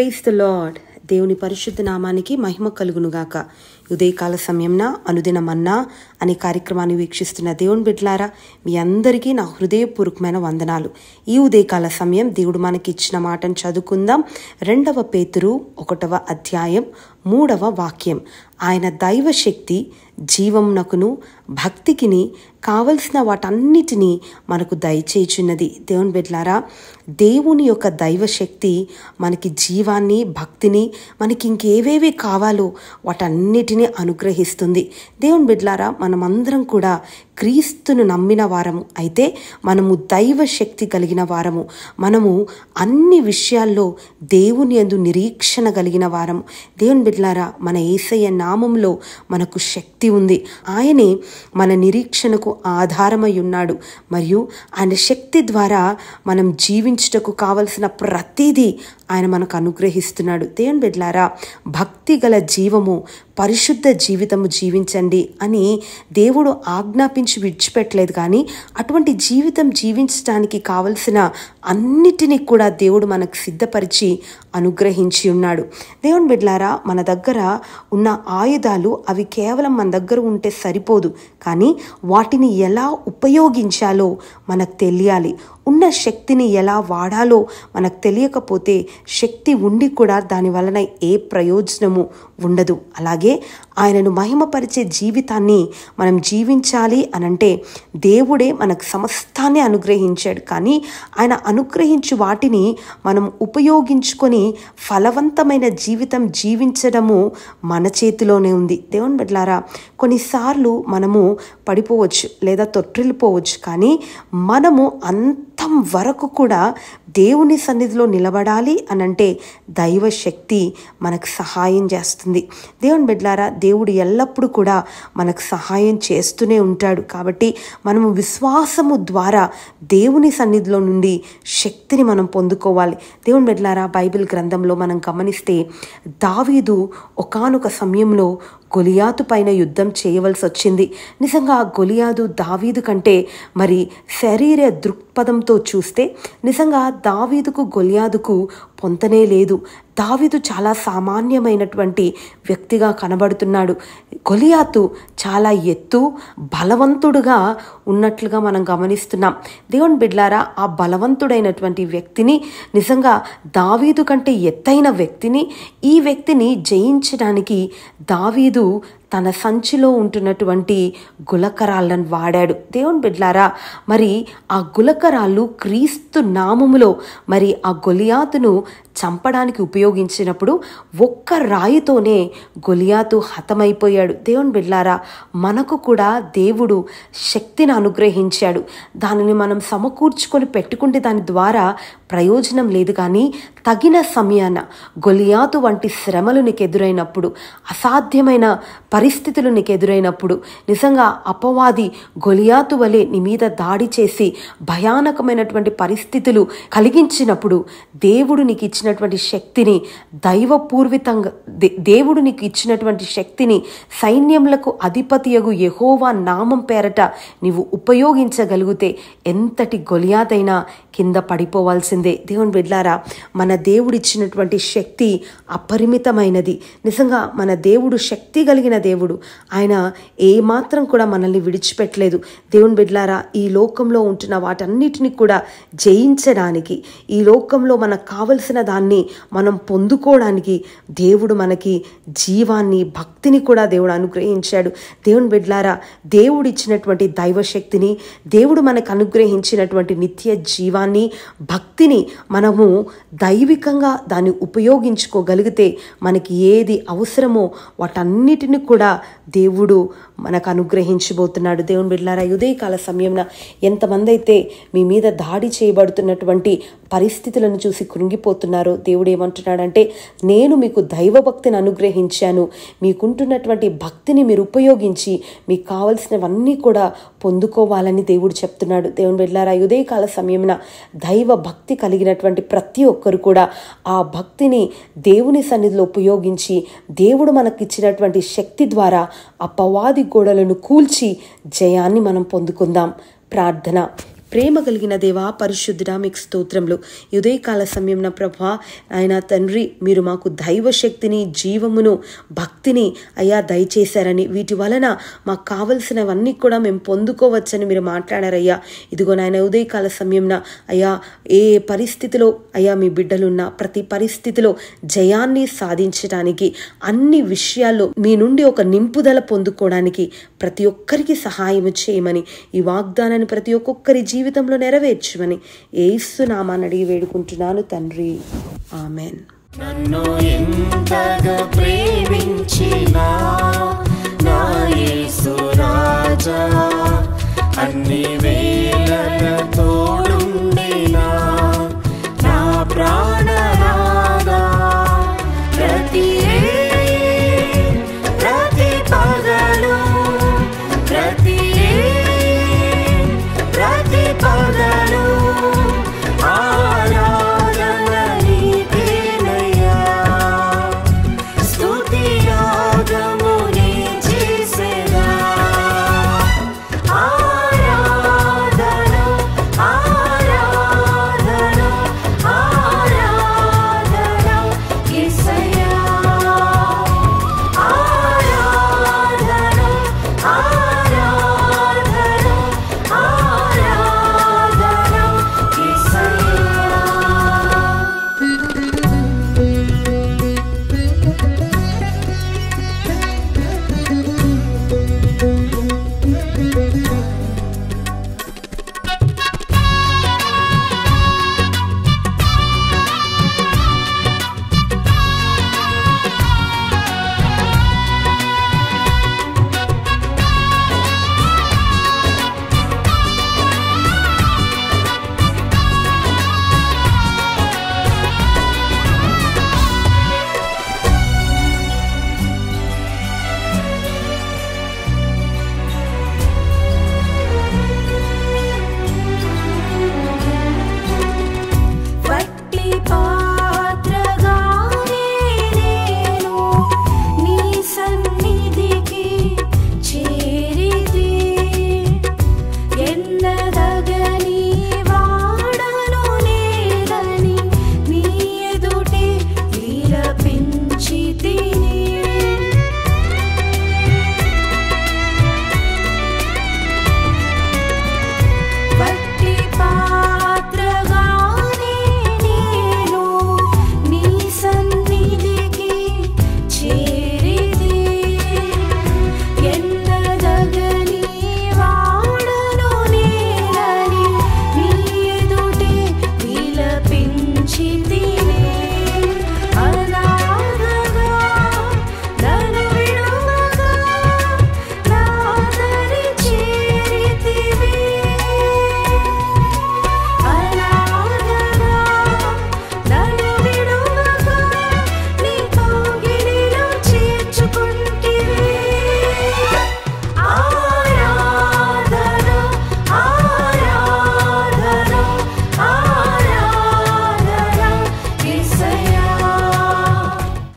Praise the lord. దేవుని పరిశుద్ధ నామానికి మహిమ కలుగునుగాక. ఉదయకాల సమయంన అనుదిన మన్నా అనే కార్యక్రమాన్ని వీక్షిస్తున్న దేవుని బిడ్డలారా, మీ అందరికీ నా హృదయపూర్వకమైన వందనాలు. ఈ ఉదయకాల సమయం దేవుడు మనకి ఇచ్చిన మాటను చదువుకుందాం. 2 పేతురు 1వ అధ్యాయం 3వ వాక్యం. ఆయన దైవశక్తి జీవమునకును భక్తికిని కావలసిన వాటన్నిటినీ మనకు దయచేయుచున్నది. దేవుని బిడ్డలారా, దేవుని యొక్క దైవశక్తి మనకి జీవాన్ని, భక్తిని, మనకి ఇంకేవేవి కావాలో వాటన్నిటినీ అనుగ్రహిస్తుంది. దేవుని బిడ్డలారా, మనమందరం కూడా క్రీస్తును నమ్మిన వారము అయితే మనము దైవశక్తి కలిగిన వారము. మనము అన్ని విషయాల్లో దేవుని యందు నిరీక్షణ కలిగిన వారము. దేవుని బిడ్డలారా, మన యేసయ్య నామములో మనకు శక్తి ఉంది. ఆయనే మన నిరీక్షణకు ఆధారమై ఉన్నాడు. మరియు ఆయన శక్తి ద్వారా మనం జీవించుటకు కావలసిన ప్రతిదీ ఆయన మనకు అనుగ్రహిస్తున్నాడు. దేవుని బిడ్డలారా, భక్తి గల జీవము, పరిశుద్ధ జీవితము జీవించండి అని దేవుడు ఆజ్ఞాపించి విడిచిపెట్టలేదు. కానీ అటువంటి జీవితం జీవించడానికి కావలసిన అన్నిటినీ కూడా దేవుడు మనకు సిద్ధపరిచి అనుగ్రహించి ఉన్నాడు. దేవుని బిడ్డలారా, మన దగ్గర ఉన్న ఆయుధాలు అవి కేవలం మన దగ్గర ఉంటే సరిపోదు, కానీ వాటిని ఎలా ఉపయోగించాలో మనకు తెలియాలి. ఉన్న శక్తిని ఎలా వాడాలో మనకు తెలియకపోతే శక్తి ఉండి కూడా దాని వలన ఏ ప్రయోజనము ఉండదు. అలాగే ఆయనను మహిమపరిచే జీవితాన్ని మనం జీవించాలి అనంటే దేవుడే మనకు సమస్తాన్ని అనుగ్రహించాడు. కానీ ఆయన అనుగ్రహించు వాటిని మనం ఉపయోగించుకొని ఫలవంతమైన జీవితం జీవించడము మన చేతిలోనే ఉంది. దేవుని బిడ్డలారా, కొన్నిసార్లు మనము పడిపోవచ్చు లేదా తొట్టిల్లిపోవచ్చు, కానీ మనము అంతం వరకు కూడా దేవుని సన్నిధిలో నిలబడాలి అనంటే దైవశక్తి మనకు సహాయం చేస్తుంది. దేవుని బిడ్డలారా, దేవుడు ఎల్లప్పుడూ కూడా మనకు సహాయం చేస్తూనే ఉంటాడు. కాబట్టి మనము విశ్వాసము ద్వారా దేవుని సన్నిధిలో నుండి శక్తిని మనం పొందుకోవాలి. దేవుని బిడ్డలారా, బైబిల్ గ్రంథంలో మనం గమనిస్తే దావీదు ఒకానొక సమయంలో గొలియాతు పైన యుద్ధం చేయవలసి వచ్చింది. నిజంగా గొలియాతు దావీదు కంటే మరి శరీర దృక్పథంతో చూస్తే నిజంగా దావీదుకు గొలియాతుకు పొంతనే లేదు. దావీదు చాలా సామాన్యమైనటువంటి వ్యక్తిగా కనబడుతున్నాడు. గొలియాతు చాలా ఎత్తు, బలవంతుడుగా ఉన్నట్లుగా మనం గమనిస్తున్నాం. దేవుని బిడ్డలారా, ఆ బలవంతుడైనటువంటి వ్యక్తిని, నిజంగా దావీదు కంటే ఎత్తైన వ్యక్తిని, ఈ వ్యక్తిని జయించడానికి దావీదు తన సంచిలో ఉంటున్నటువంటి గులకరాళ్ళను వాడాడు. దేవుని బిడ్డలారా, మరి ఆ గులకరాళ్ళు క్రీస్తు నామములో మరి ఆ గొలియాతును చంపడానికి ఉపయోగించినప్పుడు ఒక్క రాయితోనే గొలియాతు హతమైపోయాడు. దేవుని బిడ్డలారా, మనకు కూడా దేవుడు శక్తిని అనుగ్రహించాడు. దానిని మనం సమకూర్చుకొని పెట్టుకుంటే దాని ద్వారా ప్రయోజనం లేదు. కానీ తగిన సమయాన గొలియాతు వంటి శ్రమలు నీకు ఎదురైనప్పుడు, అసాధ్యమైన పరిస్థితులు నీకు ఎదురైనప్పుడు, నిజంగా అపవాది గొలియాతు వలె నీ మీద దాడి చేసి భయానకమైనటువంటి పరిస్థితులు కలిగించినప్పుడు దేవుడు నీకు ఇచ్చినటువంటి శక్తిని, దైవపూర్వితంగా దేవుడు నీకు ఇచ్చినటువంటి శక్తిని సైన్యములకు అధిపతియగు యెహోవా నామం పేరట నీవు ఉపయోగించగలిగితే ఎంతటి గొలియాతైనా కింద పడిపోవాల్సిందే. దేవుని బిడ్డలారా, మన దేవుడిచ్చినటువంటి శక్తి అపరిమితమైనది. నిజంగా మన దేవుడు శక్తి కలిగిన దేవుడు. ఆయన ఏమాత్రం కూడా మనల్ని విడిచిపెట్టలేదు. దేవుని బిడ్డలారా, ఈ లోకంలో ఉంటున్న వాటన్నిటిని కూడా జయించడానికి, ఈ లోకంలో మనకు కావలసిన దాన్ని మనం పొందుకోవడానికి దేవుడు మనకి జీవాన్ని, భక్తిని కూడా దేవుడు అనుగ్రహించాడు. దేవుని బిడ్డలారా, దేవుడు ఇచ్చినటువంటి దైవశక్తిని, దేవుడు మనకు అనుగ్రహించినటువంటి నిత్య జీవాన్ని, భక్తిని మనము దైవికంగా దాన్ని ఉపయోగించుకోగలిగితే మనకి ఏది అవసరమో వాటన్నిటిని కూడా దేవుడు మనకు అనుగ్రహించబోతున్నాడు. దేవుని బిడ్డలారా, ఉదయకాల సమయంన ఎంతమంది అయితే మీ మీద దాడి చేయబడుతున్నటువంటి పరిస్థితులను చూసి కృంగిపోతున్నారో దేవుడు ఏమంటున్నాడంటే, నేను మీకు దైవభక్తిని అనుగ్రహించాను. మీకుంటున్నటువంటి భక్తిని మీరు ఉపయోగించి మీకు కావలసినవన్నీ కూడా పొందుకోవాలని దేవుడు చెప్తున్నాడు. దేవుని బిడ్డలారా, ఉదయకాల సమయంన దైవ భక్తి కలిగినటువంటి ప్రతి ఒక్కరు కూడా ఆ భక్తిని దేవుని సన్నిధిలో ఉపయోగించి దేవుడు మనకిచ్చినటువంటి శక్తి ద్వారా అపవాది గోడలను కూల్చి జయాన్ని మనం పొందుకుందాం. ప్రార్థన. ప్రేమ కలిగిన దేవా, పరిశుద్ధుడా, మీకు స్తోత్రములు. ఈ ఉదయకాల సమయంన ప్రభా ఆయన తండ్రి, మీరు మాకు దైవశక్తిని, జీవమును, భక్తిని అయ్యా దయచేశారని, వీటి వలన మాకు కావలసినవన్నీ కూడా మేము పొందుకోవచ్చని మీరు మాట్లాడారయ్యా. ఇదిగో నాయన ఉదయకాల సమయంన అయ్యా, ఏ పరిస్థితిలో అయ్యా మీ బిడ్డలున్న ప్రతి పరిస్థితిలో జయాన్ని సాధించడానికి, అన్ని విషయాల్లో మీ నుండి ఒక నింపుదల పొందుకోవడానికి ప్రతి ఒక్కరికి సహాయం చేయమని, ఈ వాగ్దానాన్ని ప్రతి ఒక్కొక్కరి జీవితంలో నెరవేర్చమని యేసు నామాన్ని అడిగి వేడుకుంటున్నాను తండ్రి, ఆమెన్. నన్ను ఎంతగా ప్రేమించిన నా యేసు రాజా, అన్ని వేళల తోడుండేనా నా ప్రాణనాదా. ప్రతి పగలు ప్రతి పగలు